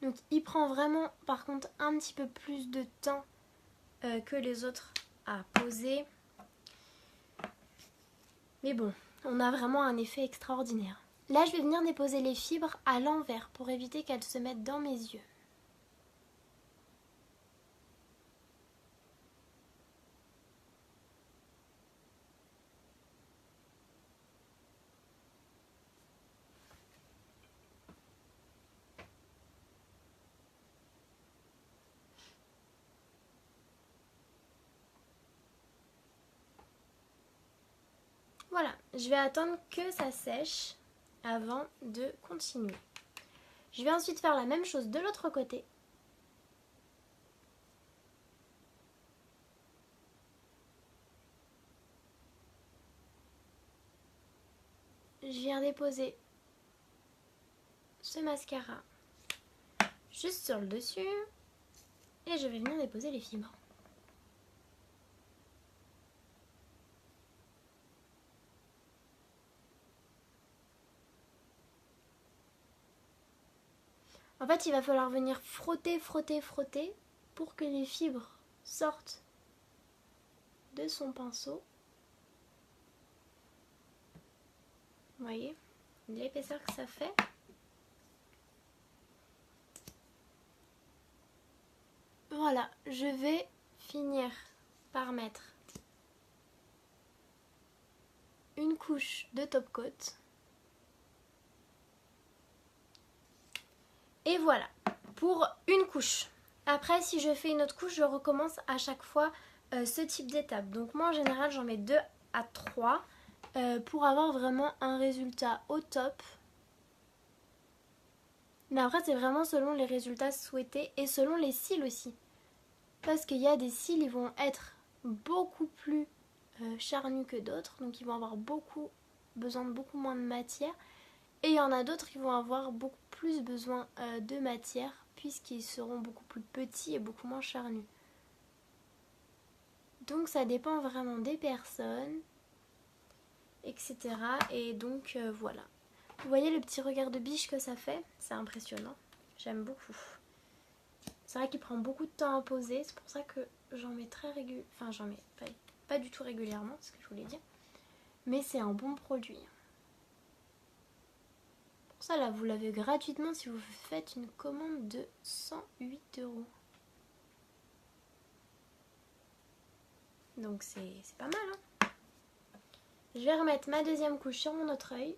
Donc il prend vraiment par contre un petit peu plus de temps que les autres à poser. Mais bon, on a vraiment un effet extraordinaire. Là, je vais venir déposer les fibres à l'envers pour éviter qu'elles se mettent dans mes yeux. Voilà, je vais attendre que ça sèche avant de continuer. Je vais ensuite faire la même chose de l'autre côté. Je viens déposer ce mascara juste sur le dessus et je vais venir déposer les fibres. En fait, il va falloir venir frotter, frotter, frotter pour que les fibres sortent de son pinceau. Vous voyez l'épaisseur que ça fait. Voilà, je vais finir par mettre une couche de top coat. Et voilà, pour une couche. Après, si je fais une autre couche, je recommence à chaque fois ce type d'étape. Donc moi, en général, j'en mets 2 à 3 pour avoir vraiment un résultat au top. Mais après, c'est vraiment selon les résultats souhaités et selon les cils aussi. Parce qu'il y a des cils, ils vont être beaucoup plus charnus que d'autres. Donc ils vont avoir besoin de beaucoup moins de matière. Et il y en a d'autres qui vont avoir beaucoup plus besoin de matière puisqu'ils seront beaucoup plus petits et beaucoup moins charnus. Donc ça dépend vraiment des personnes, etc. Et donc voilà. Vous voyez le petit regard de biche que ça fait? C'est impressionnant. J'aime beaucoup. C'est vrai qu'il prend beaucoup de temps à poser. C'est pour ça que j'en mets très régulièrement. Enfin, j'en mets pas du tout régulièrement, c'est ce que je voulais dire. Mais c'est un bon produit. Ça là, vous l'avez gratuitement si vous faites une commande de 108 €. Donc c'est pas mal, hein. Je vais remettre ma deuxième couche sur mon autre œil